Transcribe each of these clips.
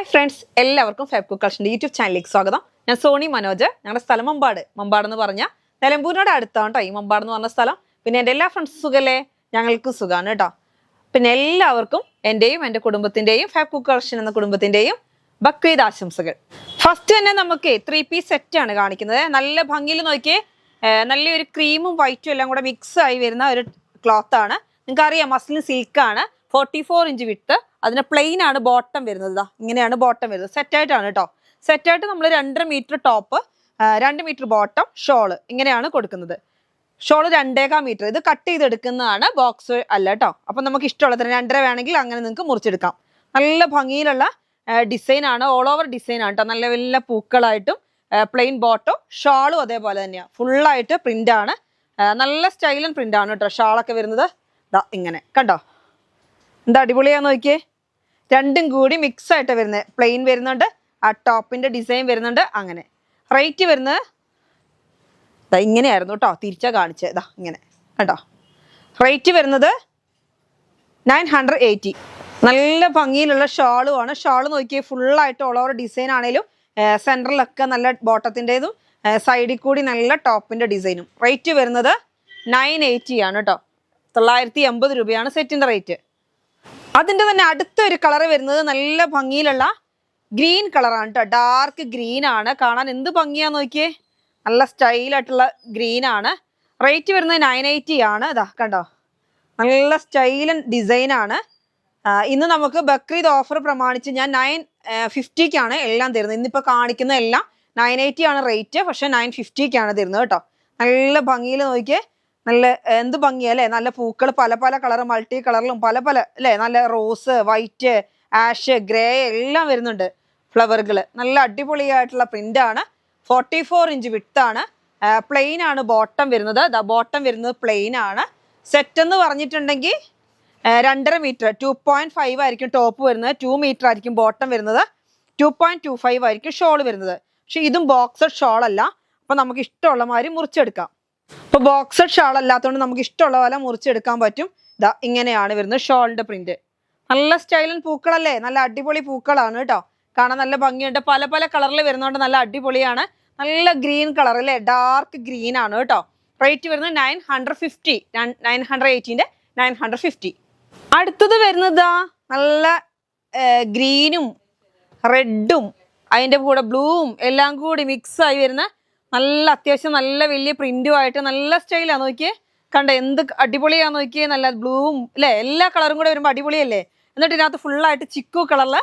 Hi friends, എല്ലാവർക്കും Fabco കളക്ഷൻ്റെ YouTube ചാനലിലേക്ക് സ്വാഗതം. ഞാൻ സോണി മനോജ്. ഞങ്ങളുടെ സ്ഥലം മമ്പാട് എന്ന് പറഞ്ഞാൽ നിലമ്പൂരിനോട് അടുത്താണ് കേട്ടോ ഈ മമ്പാട് എന്ന് പറഞ്ഞ സ്ഥലം. പിന്നെ എൻ്റെ എല്ലാ ഫ്രണ്ട്സും സുഖല്ലേ? ഞങ്ങൾക്കും സുഖമാണ് കേട്ടോ. പിന്നെ എല്ലാവർക്കും എൻ്റെയും എൻ്റെ കുടുംബത്തിൻ്റെയും ഫാബ്കോ കളക്ഷൻ എന്ന കുടുംബത്തിൻ്റെയും ബക്രീദ് ആശംസകൾ. ഫസ്റ്റ് തന്നെ നമുക്ക് 3 പീസ് സെറ്റാണ് കാണിക്കുന്നത്. നല്ല ഭംഗിയിൽ നോക്കിയേ, നല്ലൊരു ക്രീമും വൈറ്റും എല്ലാം കൂടെ മിക്സ് ആയി വരുന്ന ഒരു ക്ലോത്താണ്. നിങ്ങൾക്കറിയാം, മസ്ലിൻ സിൽക്കാണ്. 44 ഇഞ്ച് വിട്ട്, അതിന് പ്ലെയിൻ ആണ് ബോട്ടം വരുന്നത്. ഇങ്ങനെയാണ് ബോട്ടം വരുന്നത്. സെറ്റായിട്ടാണ് കേട്ടോ. സെറ്റായിട്ട് നമ്മൾ 2.5 metre top, 2 metre bottom, shawl ഇങ്ങനെയാണ് കൊടുക്കുന്നത്. Shawl 2.25 metre. ഇത് കട്ട് ചെയ്തെടുക്കുന്നതാണ്, ബോക്സ് അല്ല കേട്ടോ. അപ്പം നമുക്ക് ഇഷ്ടമുള്ളത് 2.5 വേണമെങ്കിൽ അങ്ങനെ നിങ്ങൾക്ക് മുറിച്ചെടുക്കാം. നല്ല ഭംഗിയിലുള്ള ഡിസൈൻ ആണ്, ഓൾ ഓവർ ഡിസൈൻ ആണ് കേട്ടോ. നല്ല വലിയ പൂക്കളായിട്ടും പ്ലെയിൻ ബോട്ടം, ഷാളും അതേപോലെ തന്നെയാണ്. ഫുള്ളായിട്ട് പ്രിന്റ് ആണ്. നല്ല സ്റ്റൈലൻ പ്രിന്റ് ആണ് കേട്ടോ. ഷാളൊക്കെ വരുന്നത് ഇങ്ങനെ കണ്ടോ, എന്താ അടിപൊളിയാന്ന് നോക്കിയേ. രണ്ടും കൂടി മിക്സ് ആയിട്ട് വരുന്നത്. പ്ലെയിൻ വരുന്നുണ്ട്, ആ ടോപ്പിന്റെ ഡിസൈൻ വരുന്നുണ്ട്. അങ്ങനെ റേറ്റ് വരുന്നത് ഇങ്ങനെയായിരുന്നു കേട്ടോ. തിരിച്ചാ കാണിച്ചത് ഇങ്ങനെ കേട്ടോ. റേറ്റ് വരുന്നത് 980. നല്ല ഭംഗിയിലുള്ള ഷാളുമാണ്. ഷാള് നോക്കിയേ, ഫുള്ളായിട്ട് ഓൾ ഓവർ ഡിസൈൻ ആണേലും സെൻറ്ററിലൊക്കെ നല്ല ബോട്ടത്തിൻ്റെതും സൈഡിൽ കൂടി നല്ല ടോപ്പിന്റെ ഡിസൈനും. റേറ്റ് വരുന്നത് 980 ആണ് കേട്ടോ. 980 രൂപയാണ് സെറ്റിന്റെ റേറ്റ്. അതിൻ്റെ തന്നെ അടുത്തൊരു കളർ വരുന്നത് നല്ല ഭംഗിയിലുള്ള ഗ്രീൻ കളറാണ് കേട്ടോ. ഡാർക്ക് ഗ്രീൻ ആണ്. കാണാൻ എന്ത് ഭംഗിയാന്ന് നോക്കിയേ, നല്ല സ്റ്റൈലായിട്ടുള്ള ഗ്രീൻ ആണ്. റേറ്റ് വരുന്നത് 980 ആണ്. കണ്ടോ, നല്ല സ്റ്റൈലൻ ഡിസൈൻ ആണ്. ഇന്ന് നമുക്ക് ബക്രീദ് ഓഫർ പ്രമാണിച്ച് ഞാൻ 950ക്കാണ് എല്ലാം തരുന്നത്. ഇന്നിപ്പോൾ കാണിക്കുന്ന എല്ലാം 980 ആണ് റേറ്റ്, പക്ഷെ 950ക്കാണ് തരുന്നത് കേട്ടോ. നല്ല ഭംഗിയിൽ നോക്കിയേ, നല്ല എന്ത് ഭംഗിയല്ലേ. നല്ല പൂക്കൾ പല പല കളർ, മൾട്ടി കളറിലും പല പല അല്ലേ. നല്ല റോസ്, വൈറ്റ്, ആഷ്, ഗ്രേ എല്ലാം വരുന്നുണ്ട് ഫ്ലവറുകൾ. നല്ല അടിപൊളിയായിട്ടുള്ള പ്രിന്റ് ആണ്. 44 ഇഞ്ച് വിട്ടാണ്. പ്ലെയിൻ ആണ് ബോട്ടം വരുന്നത്. ബോട്ടം വരുന്നത് പ്ലെയിൻ ആണ്. സെറ്റ് എന്ന് പറഞ്ഞിട്ടുണ്ടെങ്കിൽ 2.5 മീറ്റർ, 2.5 ആയിരിക്കും ടോപ്പ് വരുന്നത്. 2 മീറ്റർ ആയിരിക്കും ബോട്ടം വരുന്നത്. 2.25 ആയിരിക്കും ഷോൾ വരുന്നത്. പക്ഷെ ഇതും ബോക്സഡ് ഷോൾ അല്ല. അപ്പൊ നമുക്ക് ഇഷ്ടമുള്ള മാതിരി മുറിച്ചെടുക്കാം. ഇപ്പൊ ബോക്സഡ് ഷാൾ അല്ലാത്തതുകൊണ്ട് നമുക്ക് ഇഷ്ടമുള്ള പോലെ മുറിച്ചെടുക്കാൻ പറ്റും. ഇങ്ങനെയാണ് വരുന്നത് ഷോളിന്റെ പ്രിന്റ്. നല്ല സ്റ്റൈലൻ പൂക്കളല്ലേ, നല്ല അടിപൊളി പൂക്കളാണ് കേട്ടോ. കാണാൻ നല്ല ഭംഗിയുണ്ട്. പല പല കളറിൽ വരുന്നതുകൊണ്ട് നല്ല അടിപൊളിയാണ്. നല്ല ഗ്രീൻ കളർ അല്ലേ, ഡാർക്ക് ഗ്രീൻ ആണ് കേട്ടോ. റേറ്റ് വരുന്നത് 950. 980ന്റെ 950. അടുത്തത് വരുന്നത് നല്ല ഗ്രീനും റെഡും അതിൻ്റെ കൂടെ ബ്ലൂവും എല്ലാം കൂടി മിക്സ് ആയി വരുന്ന നല്ല അത്യാവശ്യം നല്ല വലിയ പ്രിന്റും ആയിട്ട് നല്ല സ്റ്റൈലാണ്. നോക്കിയേ, കണ്ട എന്ത് അടിപൊളിയാന്ന് നോക്കിയേ. നല്ല ബ്ലൂവും അല്ലേ, എല്ലാ കളറും കൂടെ വരുമ്പോൾ അടിപൊളിയല്ലേ. എന്നിട്ട് ഇതിനകത്ത് ഫുള്ളായിട്ട് ചിക്കു കളറിലെ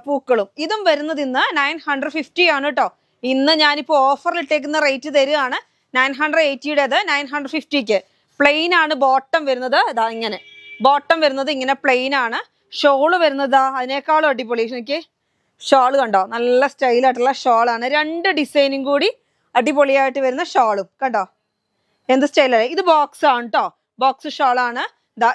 പൂക്കളും. ഇതും വരുന്നത് ഇന്ന് 950 ആണ് കേട്ടോ. ഇന്ന് ഞാനിപ്പോൾ ഓഫറിൽ ഇട്ടേക്കുന്ന റേറ്റ് തരികയാണ്. 980യുടേത് 950ക്ക്. പ്ലെയിൻ ആണ് ബോട്ടം വരുന്നത്. ഇങ്ങനെ ബോട്ടം വരുന്നത് ഇങ്ങനെ പ്ലെയിൻ ആണ്. ഷോള് വരുന്നത് അതിനേക്കാളും അടിപൊളി. എനിക്ക് ഷോള് കണ്ടോ, നല്ല സ്റ്റൈലായിട്ടുള്ള ഷോളാണ്. 2 ഡിസൈനും കൂടി അടിപൊളിയായിട്ട് വരുന്ന ഷോളും കണ്ടോ, എന്ത് സ്റ്റൈലല്ലേ. ഇത് ബോക്സ് ആണ് കേട്ടോ. ബോക്സ് ഷോളാണ്.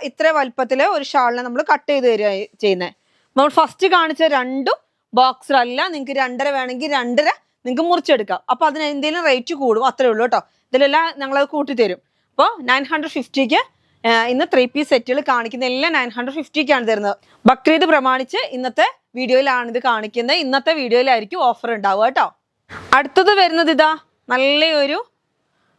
ഇത്ര വലുപ്പത്തില് ഒരു ഷാളിനെ നമ്മൾ കട്ട് ചെയ്ത് തരിക ചെയ്യുന്നത്. നമ്മൾ ഫസ്റ്റ് കാണിച്ച രണ്ടും ബോക്സിലല്ല. നിങ്ങൾക്ക് 2.5 വേണമെങ്കിൽ 2.5 നിങ്ങൾക്ക് മുറിച്ചെടുക്കാം. അപ്പൊ അതിന് എന്തെങ്കിലും റേറ്റ് കൂടും, അത്രേ ഉള്ളൂ കേട്ടോ. ഇതിലെല്ലാം ഞങ്ങളത് കൂട്ടിത്തരും. അപ്പോൾ 950ക്ക് ഇന്ന് 3 പീസ് സെറ്റുകൾ കാണിക്കുന്ന എല്ലാം 950ക്കാണ് തരുന്നത്. ബക്രീദ് പ്രമാണിച്ച് ഇന്നത്തെ വീഡിയോയിലാണ് ഇത് കാണിക്കുന്നത്. ഇന്നത്തെ വീഡിയോയിലായിരിക്കും ഓഫർ ഉണ്ടാവുക കേട്ടോ. അടുത്തത് വരുന്നത് നല്ലൊരു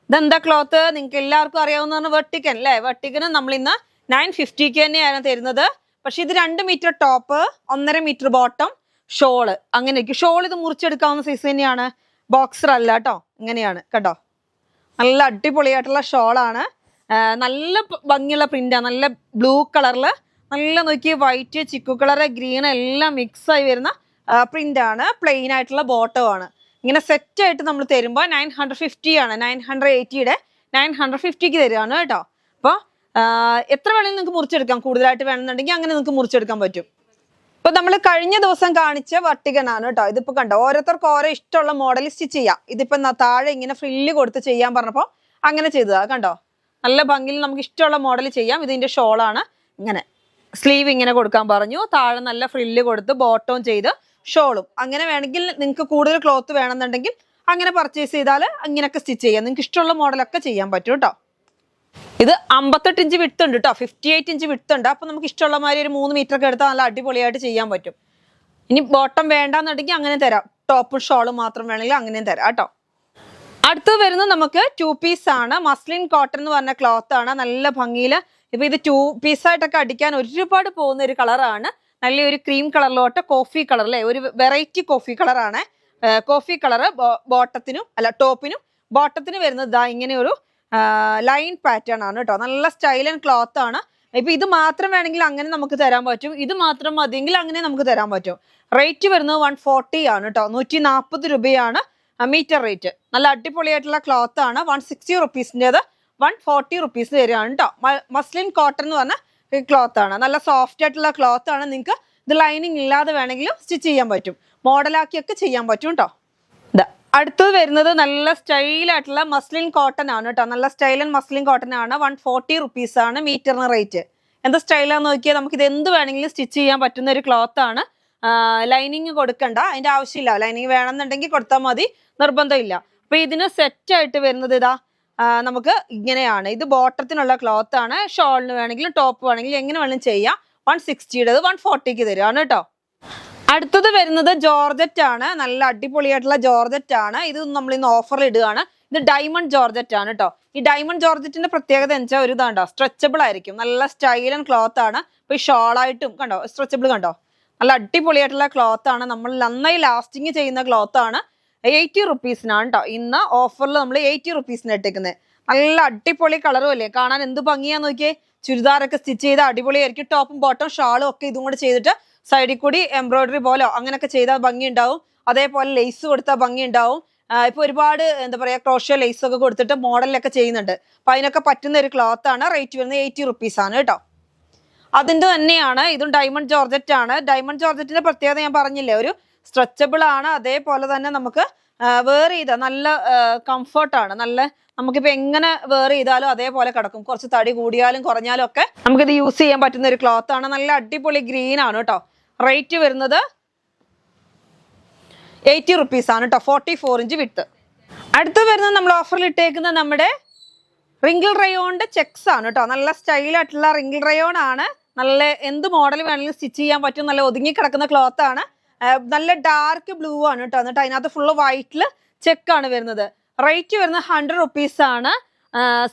ഇതെന്താ ക്ലോത്ത്, നിങ്ങൾക്ക് എല്ലാവർക്കും അറിയാവുന്നതാണ് വെർട്ടിക്കൻ അല്ലേ. വെർട്ടിക്കന് നമ്മൾ ഇന്ന് 950ക്ക് തന്നെയാണ് തരുന്നത്. പക്ഷെ ഇത് 2 metre top, 1.5 metre bottom, shawl അങ്ങനെയൊക്കെ. ഷോൾ ഇത് മുറിച്ചെടുക്കാവുന്ന സൈസ് തന്നെയാണ്, ബോക്സർ അല്ല കേട്ടോ. ഇങ്ങനെയാണ് കേട്ടോ. നല്ല അടിപൊളിയായിട്ടുള്ള ഷോളാണ്. നല്ല ഭംഗിയുള്ള പ്രിന്റാണ്. നല്ല ബ്ലൂ കളറില് നല്ല നോക്കി വൈറ്റ്, ചിക്കു കളറ്, ഗ്രീൻ എല്ലാം മിക്സ് ആയി വരുന്ന പ്രിന്റ് ആണ്. പ്ലെയിൻ ആയിട്ടുള്ള ബോട്ടം ആണ്. ഇങ്ങനെ സെറ്റ് ആയിട്ട് നമ്മൾ തരുമ്പോൾ 950 ആണ്. 980യുടെ 950ക്ക് തരുകയാണ് കേട്ടോ. അപ്പോൾ എത്ര വേണമെങ്കിലും നിങ്ങൾക്ക് മുറിച്ചെടുക്കാം. കൂടുതലായിട്ട് വേണമെന്നുണ്ടെങ്കിൽ അങ്ങനെ നിങ്ങൾക്ക് മുറിച്ചെടുക്കാൻ പറ്റും. ഇപ്പൊ നമ്മൾ കഴിഞ്ഞ ദിവസം കാണിച്ച വർട്ടികൻ ആണ് കേട്ടോ. ഇതിപ്പോ കണ്ടോ, ഓരോരുത്തർക്ക് ഓരോ ഇഷ്ടമുള്ള മോഡൽ സ്റ്റിച്ച് ചെയ്യാം. ഇതിപ്പോ താഴെ ഇങ്ങനെ ഫ്രില്ല് കൊടുത്ത് ചെയ്യാൻ പറഞ്ഞപ്പോൾ അങ്ങനെ ചെയ്തതാ. കണ്ടോ, നല്ല ഭംഗിയിൽ നമുക്ക് ഇഷ്ടമുള്ള മോഡൽ ചെയ്യാം. ഇതിന്റെ ഷോളാണ്. ഇങ്ങനെ സ്ലീവ് ഇങ്ങനെ കൊടുക്കാൻ പറഞ്ഞു. താഴെ നല്ല ഫ്രില്ല് കൊടുത്ത് ബോട്ടവും ചെയ്ത് ഷോളും. അങ്ങനെ വേണമെങ്കിൽ നിങ്ങൾക്ക് കൂടുതൽ ക്ലോത്ത് വേണമെന്നുണ്ടെങ്കിൽ അങ്ങനെ പർച്ചേസ് ചെയ്താൽ അങ്ങനെയൊക്കെ സ്റ്റിച്ച് ചെയ്യാം. നിങ്ങൾക്ക് ഇഷ്ടമുള്ള മോഡലൊക്കെ ചെയ്യാൻ പറ്റും കേട്ടോ. ഇത് 58 ഇഞ്ച് വിട്ട് ഉണ്ട് കേട്ടോ. 58 ഇഞ്ച് വിട്ട് ഉണ്ട്. അപ്പൊ നമുക്ക് ഇഷ്ടമുള്ള മാതിരി ഒരു 3 മീറ്റർ ഒക്കെ എടുത്താൽ നല്ല അടിപൊളിയായിട്ട് ചെയ്യാൻ പറ്റും. ഇനി ബോട്ടം വേണ്ടാന്നുണ്ടെങ്കിൽ അങ്ങനെ തരാം, ടോപ്പും ഷോളും മാത്രം വേണമെങ്കിൽ അങ്ങനെയും തരാം കേട്ടോ. അടുത്ത് വരുന്നത് നമുക്ക് 2 പീസ് ആണ്. മസ്ലിൻ കോട്ടൺ എന്ന് പറഞ്ഞ ക്ലോത്ത് ആണ്. നല്ല ഭംഗിയിൽ ഇപ്പൊ ഇത് 2 പീസായിട്ടൊക്കെ അടിക്കാൻ ഒരുപാട് പോകുന്ന ഒരു കളറാണ്. നല്ലൊരു ക്രീം കളറിലോട്ട് കോഫി കളർ അല്ലേ, ഒരു വെറൈറ്റി കോഫി കളറാണ്. കോഫി കളറ് ബോട്ടത്തിനും അല്ല ടോപ്പിനും ബോട്ടത്തിന് വരുന്നത് ഇതാ ഇങ്ങനെ ഒരു ലൈൻ പാറ്റേൺ ആണ് കേട്ടോ. നല്ല സ്റ്റൈൽ ആൻഡ് ക്ലോത്ത് ആണ്. ഇപ്പൊ ഇത് മാത്രം വേണമെങ്കിൽ അങ്ങനെ നമുക്ക് തരാൻ പറ്റും, ഇത് മാത്രം മതിയെങ്കിൽ അങ്ങനെ നമുക്ക് തരാൻ പറ്റും. റേറ്റ് വരുന്നത് 140 ആണ് കേട്ടോ. 140 രൂപയാണ് മീറ്റർ റേറ്റ്. നല്ല അടിപൊളിയായിട്ടുള്ള ക്ലോത്ത് ആണ്. 160 റുപ്പീസിൻ്റെത് 140 റുപ്പീസ് വരികയാണ് കേട്ടോ. മസ്ലിൻ കോട്ടൺ എന്ന് പറഞ്ഞ ക്ലോത്ത് ആണ്. നല്ല സോഫ്റ്റ് ആയിട്ടുള്ള ക്ലോത്ത് ആണ്. നിങ്ങൾക്ക് ഇത് ലൈനിങ് ഇല്ലാതെ വേണമെങ്കിലും സ്റ്റിച്ച് ചെയ്യാൻ പറ്റും, മോഡലാക്കിയൊക്കെ ചെയ്യാൻ പറ്റും കേട്ടോ. അടുത്തത് വരുന്നത് നല്ല സ്റ്റൈലായിട്ടുള്ള മസ്ലിൻ കോട്ടൺ ആണ് കേട്ടോ. നല്ല സ്റ്റൈൽ ആൻഡ് മസ്ലിൻ കോട്ടൺ ആണ്. 140 റുപ്പീസ് ആണ് മീറ്ററിന് റേറ്റ്. എന്താ സ്റ്റൈലാന്ന് നോക്കിയാൽ നമുക്ക് ഇത് എന്ത് വേണമെങ്കിലും സ്റ്റിച്ച് ചെയ്യാൻ പറ്റുന്ന ഒരു ക്ലോത്ത് ആണ്. ലൈനിങ് കൊടുക്കണ്ട, അതിന്റെ ആവശ്യമില്ല. ലൈനിങ് വേണമെന്നുണ്ടെങ്കിൽ കൊടുത്താൽ മതി, നിർബന്ധമില്ല. അപ്പൊ ഇതിന് സെറ്റ് ആയിട്ട് വരുന്നത് ഇതാ നമുക്ക് ഇങ്ങനെയാണ്. ഇത് ബോട്ടത്തിനുള്ള ക്ലോത്ത് ആണ്. ഷോളിന് വേണമെങ്കിലും ടോപ്പ് വേണമെങ്കിലും എങ്ങനെ വേണമെങ്കിലും ചെയ്യാം. 160 140 തരാണ് കേട്ടോ. അടുത്തത് വരുന്നത് ജോർജറ്റ് ആണ്. നല്ല അടിപൊളിയായിട്ടുള്ള ജോർജറ്റ് ആണ്. ഇത് നമ്മൾ ഇന്ന് ഓഫറിൽ ഇടുകയാണ്. ഇത് ഡയമണ്ട് ജോർജറ്റ് ആണ് കേട്ടോ. ഈ ഡയമണ്ട് ജോർജറ്റിന്റെ പ്രത്യേകത എന്ന് വെച്ചാൽ ഒരു ഇതാണ്ടോ, സ്ട്രെച്ചബിൾ ആയിരിക്കും. നല്ല സ്റ്റൈൽ ആൻഡ് ക്ലോത്ത് ആണ്. ഇപ്പൊ ഈ ഷോളായിട്ടും കണ്ടോ, സ്ട്രെച്ചബിൾ കണ്ടോ, നല്ല അടിപൊളിയായിട്ടുള്ള ക്ലോത്ത് ആണ്. നമ്മൾ നന്നായി ലാസ്റ്റിങ് ചെയ്യുന്ന ക്ലോത്ത് ആണ്. 80 റുപ്പീസിനാണ് കേട്ടോ. ഇന്ന് ഓഫറിൽ നമ്മൾ 80 റുപ്പീസിന് ഇട്ടേക്കുന്നത്. നല്ല അടിപൊളി കളറും അല്ലേ, കാണാൻ എന്ത് ഭംഗിയാന്ന് നോക്കിയേ. ചുരിദാറൊക്കെ സ്റ്റിച്ച് ചെയ്ത് അടിപൊളിയായിരിക്കും. ടോപ്പും ബോട്ടം ഷാളും ഒക്കെ ഇതും കൂടെ ചെയ്തിട്ട് സൈഡിൽ കൂടി എംബ്രോയിഡറി പോലോ അങ്ങനെയൊക്കെ ചെയ്താൽ ഭംഗി ഉണ്ടാവും. അതേപോലെ ലേസ് കൊടുത്താൽ ഭംഗി ഉണ്ടാവും. ഇപ്പൊ ഒരുപാട് എന്താ പറയാ ക്രോഷ്യോ ലേസ് ഒക്കെ കൊടുത്തിട്ട് മോഡലിലൊക്കെ ചെയ്യുന്നുണ്ട്. അപ്പൊ അതിനൊക്കെ പറ്റുന്ന ഒരു ക്ലോത്ത് ആണ്. റേറ്റ് വരുന്നത് 80 റുപ്പീസ് ആണ് കേട്ടോ. അതിന്റെ തന്നെയാണ് ഇതും ഡയമണ്ട് ജോർജറ്റ് ആണ്. ഡയമണ്ട് ജോർജറ്റിന്റെ പ്രത്യേകത ഞാൻ പറഞ്ഞില്ലേ, ഒരു സ്ട്രെച്ചബിൾ ആണ്. അതേപോലെ തന്നെ നമുക്ക് വെയർ ചെയ്ത നല്ല കംഫർട്ടാണ്. നല്ല നമുക്കിപ്പോൾ എങ്ങനെ വെയർ ചെയ്താലും അതേപോലെ കിടക്കും. കുറച്ച് തടി കൂടിയാലും കുറഞ്ഞാലും ഒക്കെ നമുക്കിത് യൂസ് ചെയ്യാൻ പറ്റുന്ന ഒരു ക്ലോത്ത് ആണ്. നല്ല അടിപൊളി ഗ്രീൻ ആണ് കേട്ടോ. റേറ്റ് വരുന്നത് 80 റുപ്പീസ് ആണ് കേട്ടോ. 44 ഇഞ്ച് വിഡ്ത്ത്. അടുത്ത് വരുന്നത് നമ്മൾ ഓഫറിൽ ഇട്ടേക്കുന്ന നമ്മുടെ റിങ്കിൾ റയോണിന്റെ ചെക്സ് ആണ് കേട്ടോ. നല്ല സ്റ്റൈലായിട്ടുള്ള റിങ്കിൾ റയോൺ ആണ്. നല്ല എന്ത് മോഡൽ വേണമെങ്കിലും സ്റ്റിച്ച് ചെയ്യാൻ പറ്റും. നല്ല ഒതുങ്ങി കിടക്കുന്ന ക്ലോത്ത് ആണ്. നല്ല ഡാർക്ക് ബ്ലൂ ആണ് കേട്ടോ. എന്നിട്ട് അതിനകത്ത് ഫുള്ള് വൈറ്റിൽ ചെക്കാണ് വരുന്നത്. റേറ്റ് വരുന്നത് 100 റുപ്പീസ് ആണ്.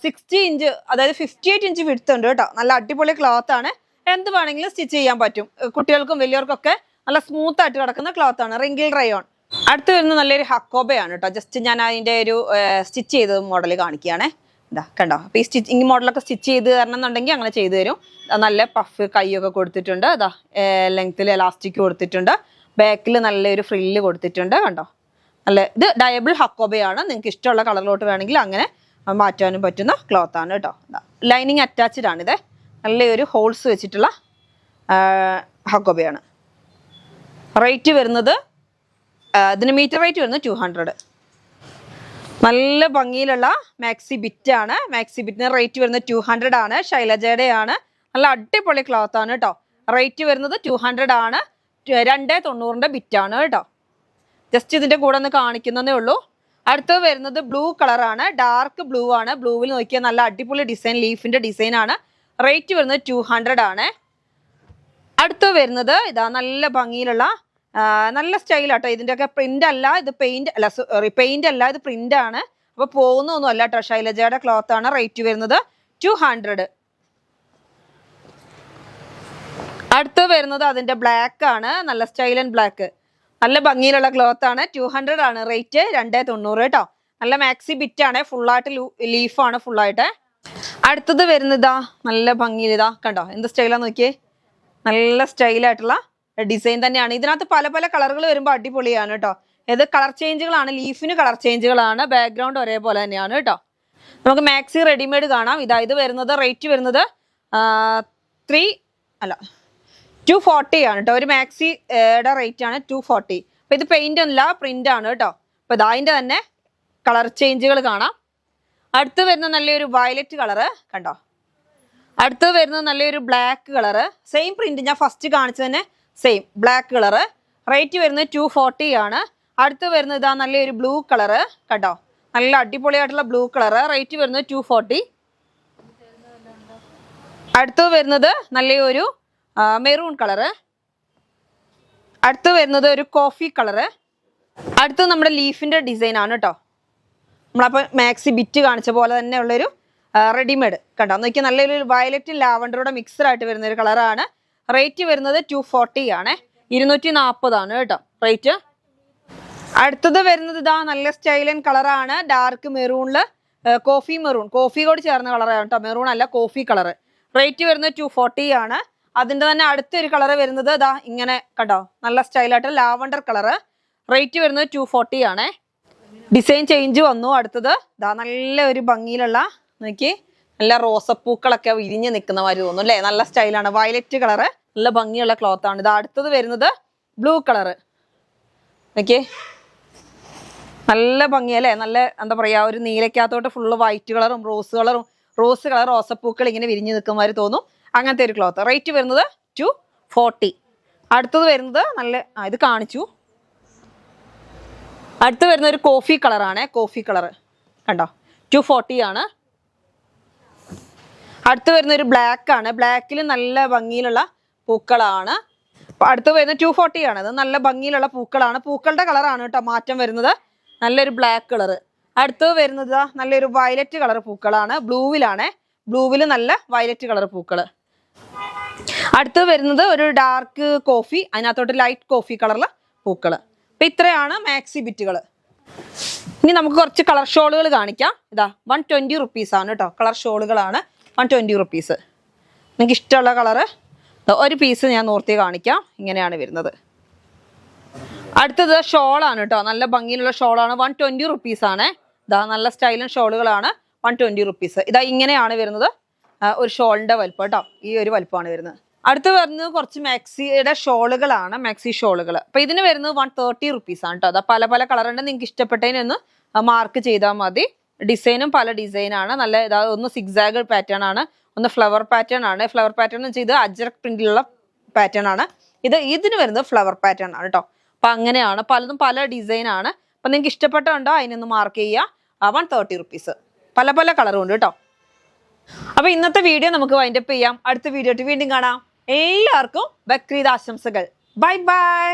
60 ഇഞ്ച് അതായത് 58 ഇഞ്ച് വിഡ്ത്ത് ഉണ്ട് കേട്ടോ. നല്ല അടിപൊളി ക്ലോത്ത് ആണ്. എന്ത് വേണമെങ്കിലും സ്റ്റിച്ച് ചെയ്യാൻ പറ്റും. കുട്ടികൾക്കും വലിയവർക്കൊക്കെ നല്ല സ്മൂത്ത് ആയിട്ട് കിടക്കുന്ന ക്ലോത്ത് ആണ് റിങ്കിൾ റയോൺ. അടുത്ത് വരുന്നത് നല്ലൊരു ഹക്കോബയാണ് കേട്ടോ. ജസ്റ്റ് ഞാൻ അതിൻ്റെ ഒരു സ്റ്റിച്ച് ചെയ്ത മോഡൽ കാണിക്കുകയാണേ. ഇതാ കണ്ടോ. അപ്പോൾ ഈ സ്റ്റിച്ചിങ് മോഡലൊക്കെ സ്റ്റിച്ച് ചെയ്ത് തരണം എന്നുണ്ടെങ്കിൽ അങ്ങനെ ചെയ്തു തരും. നല്ല പഫ് കൈയൊക്കെ കൊടുത്തിട്ടുണ്ട്. അതാ ലെങ്ത്തിൽ എലാസ്റ്റിക് കൊടുത്തിട്ടുണ്ട്. ബാക്കിൽ നല്ലൊരു ഫ്രില്ല് കൊടുത്തിട്ടുണ്ട് കണ്ടോ. നല്ല ഇത് ഡയബിൾ ഹക്കോബയാണ്. നിങ്ങൾക്ക് ഇഷ്ടമുള്ള കളറിലോട്ട് വേണമെങ്കിൽ അങ്ങനെ മാറ്റാനും പറ്റുന്ന ക്ലോത്ത് ആണ് കേട്ടോ. ലൈനിങ് അറ്റാച്ച്ഡ് ആണിത്. നല്ലൊരു ഹോൾസ് വെച്ചിട്ടുള്ള ഹക്കോബയാണ്. റേറ്റ് വരുന്നത് ഇതിന് മീറ്റർ റേറ്റ് വരുന്നത് 200. നല്ല ഭംഗിയിലുള്ള മാക്സി ബിറ്റ് ആണ്. മാക്സി ബിറ്റിന് റേറ്റ് വരുന്നത് 200 ആണ്. ശൈലജയുടെ ആണ്. നല്ല അടിപൊളി ക്ലോത്ത് ആണ് കേട്ടോ. റേറ്റ് വരുന്നത് 200 ആണ്. 290 ബിറ്റാണ് കേട്ടോ. ജസ്റ്റ് ഇതിന്റെ കൂടെ ഒന്ന് കാണിക്കുന്നതേ ഉള്ളൂ. അടുത്തത് വരുന്നത് ബ്ലൂ കളറാണ്. ഡാർക്ക് ബ്ലൂ ആണ്. ബ്ലൂവിൽ നോക്കിയാൽ നല്ല അടിപൊളി ഡിസൈൻ, ലീഫിന്റെ ഡിസൈൻ ആണ്. റേറ്റ് വരുന്നത് 200 ആണ്. അടുത്ത് വരുന്നത് ഇതാ നല്ല ഭംഗിയിലുള്ള നല്ല സ്റ്റൈലാട്ടോ. ഇതിൻ്റെയൊക്കെ പ്രിന്റ് അല്ല, ഇത് പെയിന്റ് അല്ല, സോറി പെയിന്റ് അല്ല, ഇത് പ്രിന്റ് ആണ്. അപ്പൊ പോകുന്നൊന്നും അല്ല കേട്ടോ. ശൈലജയുടെ ക്ലോത്ത് ആണ്. റേറ്റ് വരുന്നത് 200. അടുത്ത് വരുന്നത് അതിന്റെ ബ്ലാക്ക് ആണ്. നല്ല സ്റ്റൈൽ ആൻഡ് ബ്ലാക്ക്. നല്ല ഭംഗിയിലുള്ള ക്ലോത്ത് ആണ്. 200 ആണ് റേറ്റ്. 290 കേട്ടോ. നല്ല മാക്സി ബിറ്റ് ആണ്. ഫുള്ളായിട്ട് ലീഫാണ് ഫുള്ളായിട്ട്. അടുത്തത് വരുന്നതാ നല്ല ഭംഗിയിൽ ഇതാ കണ്ടോ എന്ത് സ്റ്റൈലാന്ന് നോക്കിയേ. നല്ല സ്റ്റൈലായിട്ടുള്ള ഡിസൈൻ തന്നെയാണ്. ഇതിനകത്ത് പല പല കളറുകൾ വരുമ്പോൾ അടിപൊളിയാണ് കേട്ടോ. ഇത് കളർ ചേഞ്ചുകളാണ്. ലീഫിന് കളർ ചേഞ്ചുകളാണ്. ബാക്ക്ഗ്രൗണ്ട് ഒരേപോലെ തന്നെയാണ് കേട്ടോ. നമുക്ക് മാക്സി റെഡിമെയ്ഡ് കാണാം. ഇത് വരുന്നത് റേറ്റ് വരുന്നത് 240 ആണ് കേട്ടോ. ഒരു മാക്സിയുടെ റേറ്റ് ആണ് 240. അപ്പൊ ഇത് പെയിന്റ് അല്ല, പ്രിന്റ് ആണ് കേട്ടോ. അപ്പൊ അതിന്റെ തന്നെ കളർ ചേഞ്ചുകൾ കാണാം. അടുത്ത് വരുന്ന നല്ലൊരു വയലറ്റ് കളറ് കണ്ടോ. അടുത്ത് വരുന്നത് നല്ലൊരു ബ്ലാക്ക് കളറ്. സെയിം പ്രിന്റ് ഞാൻ ഫസ്റ്റ് കാണിച്ചതന്നെ സെയിം ബ്ലാക്ക് കളറ്. റേറ്റ് വരുന്നത് 240 ആണ്. അടുത്ത് വരുന്നത് ഇതാ നല്ലൊരു ബ്ലൂ കളറ് കണ്ടോ. നല്ല അടിപൊളിയായിട്ടുള്ള ബ്ലൂ കളറ്. റേറ്റ് വരുന്നത് 240. അടുത്ത് വരുന്നത് നല്ലൊരു മെറൂൺ കളറ്. അടുത്ത് വരുന്നത് ഒരു കോഫി കളറ്. അടുത്തത് നമ്മുടെ ലീഫിന്റെ ഡിസൈൻ ആണ് കേട്ടോ. നമ്മളപ്പോൾ മാക്സി ബിറ്റ് കാണിച്ച പോലെ തന്നെ ഉള്ളൊരു റെഡിമെയ്ഡ് കണ്ടോ. നോക്കിയാൽ നല്ലൊരു വയലറ്റ് ലാവണ്ടറോടെ മിക്സഡ് ആയിട്ട് വരുന്ന ഒരു കളറാണ്. റേറ്റ് വരുന്നത് 240 ആണ്. 240 ആണ് കേട്ടോ റേറ്റ്. അടുത്തത് വരുന്നത് ഇതാ നല്ല സ്റ്റൈലൻ കളറാണ്. ഡാർക്ക് മെറൂണില് കോഫി മെറൂൺ, കോഫിയോട് ചേർന്ന കളറാണ് കേട്ടോ. മെറൂൺ അല്ല, കോഫി കളറ്. റേറ്റ് വരുന്നത് 240 ആണ്. അതിന്റെ തന്നെ അടുത്തൊരു കളറ് വരുന്നത് ഇതാ ഇങ്ങനെ കണ്ടോ, നല്ല സ്റ്റൈലായിട്ട് ലാവണ്ടർ കളറ്. റേറ്റ് വരുന്നത് 240 ആണ്. ഡിസൈൻ ചേഞ്ച് വന്നു. അടുത്തത് ഇതാ നല്ല ഒരു ഭംഗിയിലുള്ള നോക്കി നല്ല റോസപ്പൂക്കളൊക്കെ വിരിഞ്ഞ് നിൽക്കുന്ന മാതിരി തോന്നുന്നു അല്ലേ. നല്ല സ്റ്റൈലാണ്. വയലറ്റ് കളറ്, നല്ല ഭംഗിയുള്ള ക്ലോത്ത് ആണ്. ഇത് അടുത്തത് വരുന്നത് ബ്ലൂ കളറ്. നോക്കിയേ നല്ല ഭംഗിയല്ലേ. നല്ല എന്താ പറയാ, ഒരു നീലക്കകത്തോട്ട് ഫുള്ള് വൈറ്റ് കളറും റോസ് കളർ റോസപ്പൂക്കൾ ഇങ്ങനെ വിരിഞ്ഞ് നിൽക്കുന്ന മാതിരി തോന്നും. അങ്ങനത്തെ ഒരു ക്ലോത്ത്. റേറ്റ് വരുന്നത് 240. അടുത്തത് വരുന്നത് നല്ല ഇത് കാണിച്ചു. അടുത്ത് വരുന്ന ഒരു കോഫി കളറാണ്. കോഫി കളർ കണ്ടോ, 240 ആണ്. അടുത്ത് വരുന്ന ഒരു ബ്ലാക്ക് ആണ്. ബ്ലാക്കിൽ നല്ല ഭംഗിയിലുള്ള പൂക്കളാണ്. അടുത്ത് വരുന്നത് 240 ആണ്. അത് നല്ല ഭംഗിയിലുള്ള പൂക്കളാണ്. പൂക്കളുടെ കളറാണ് കേട്ടോ മാറ്റം വരുന്നത്. നല്ലൊരു ബ്ലാക്ക് കളറ്. അടുത്തത് വരുന്നത് നല്ലൊരു വയലറ്റ് കളർ പൂക്കളാണ്. ബ്ലൂവിലാണ്. ബ്ലൂവിൽ നല്ല വയലറ്റ് കളർ പൂക്കള്. അടുത്തത് വരുന്നത് ഒരു ഡാർക്ക് കോഫി, അതിനകത്തോട്ട് ലൈറ്റ് കോഫി കളറിലെ പൂക്കള്. അപ്പൊ ഇത്രയാണ് മാക്സി ബിറ്റുകൾ. ഇനി നമുക്ക് കുറച്ച് കളർ ഷോളുകൾ കാണിക്കാം. ഇതാ 120 റുപ്പീസ് ആണ് കേട്ടോ. കളർ ഷോളുകളാണ് 120 റുപ്പീസ്. നിങ്ങൾക്ക് ഇഷ്ടമുള്ള കളറ് ഒരു പീസ് ഞാൻ നോർത്തി കാണിക്കാം. ഇങ്ങനെയാണ് വരുന്നത്. അടുത്തത് ഷോളാണ് കേട്ടോ. നല്ല ഭംഗിയിലുള്ള ഷോളാണ്. 120 റുപ്പീസ് ആണ്. ഇതാ നല്ല സ്റ്റൈലൻ ഷോളുകളാണ്. 120 റുപ്പീസ്. ഇതാ ഇങ്ങനെയാണ് വരുന്നത്. ഒരു ഷോളിന്റെ വലുപ്പം കേട്ടോ. ഈ ഒരു വലുപ്പമാണ് വരുന്നത്. അടുത്ത് വരുന്നത് കുറച്ച് മാക്സിയുടെ ഷോളുകളാണ്. മാക്സി ഷോളുകൾ. അപ്പൊ ഇതിന് വരുന്നത് 130 റുപ്പീസ് ആണ് കേട്ടോ. അതാ പല പല കളറുണ്ട്. നിങ്ങൾക്ക് ഇഷ്ടപ്പെട്ടതിനൊന്ന് മാർക്ക് ചെയ്താൽ മതി. ഡിസൈനും പല ഡിസൈനാണ്. നല്ല ഇതാ ഒന്ന് സിക്സാഗ് പാറ്റേൺ ആണ്, ഒന്ന് ഫ്ലവർ പാറ്റേൺ ആണ്. ഫ്ലവർ പാറ്റേൺ എന്ന് വെച്ചാൽ ഇത് അജ്രക് പ്രിന്റിലുള്ള പാറ്റേൺ ആണ്. ഇതിന് വരുന്നത് ഫ്ലവർ പാറ്റേൺ ആണ് കേട്ടോ. അപ്പൊ അങ്ങനെയാണ്. പലതും പല ഡിസൈൻ ആണ്. അപ്പൊ നിങ്ങൾക്ക് ഇഷ്ടപ്പെട്ടുണ്ടോ അതിനൊന്ന് മാർക്ക് ചെയ്യുക. 130 റുപ്പീസ്. പല പല കളറും ഉണ്ട് കേട്ടോ. അപ്പൊ ഇന്നത്തെ വീഡിയോ നമുക്ക് വൈൻഡപ്പ് ചെയ്യാം. അടുത്ത വീഡിയോ ആയിട്ട് വീണ്ടും കാണാം. എല്ലാവർക്കും ബക്രീദ് ആശംസകൾ. Bye bye.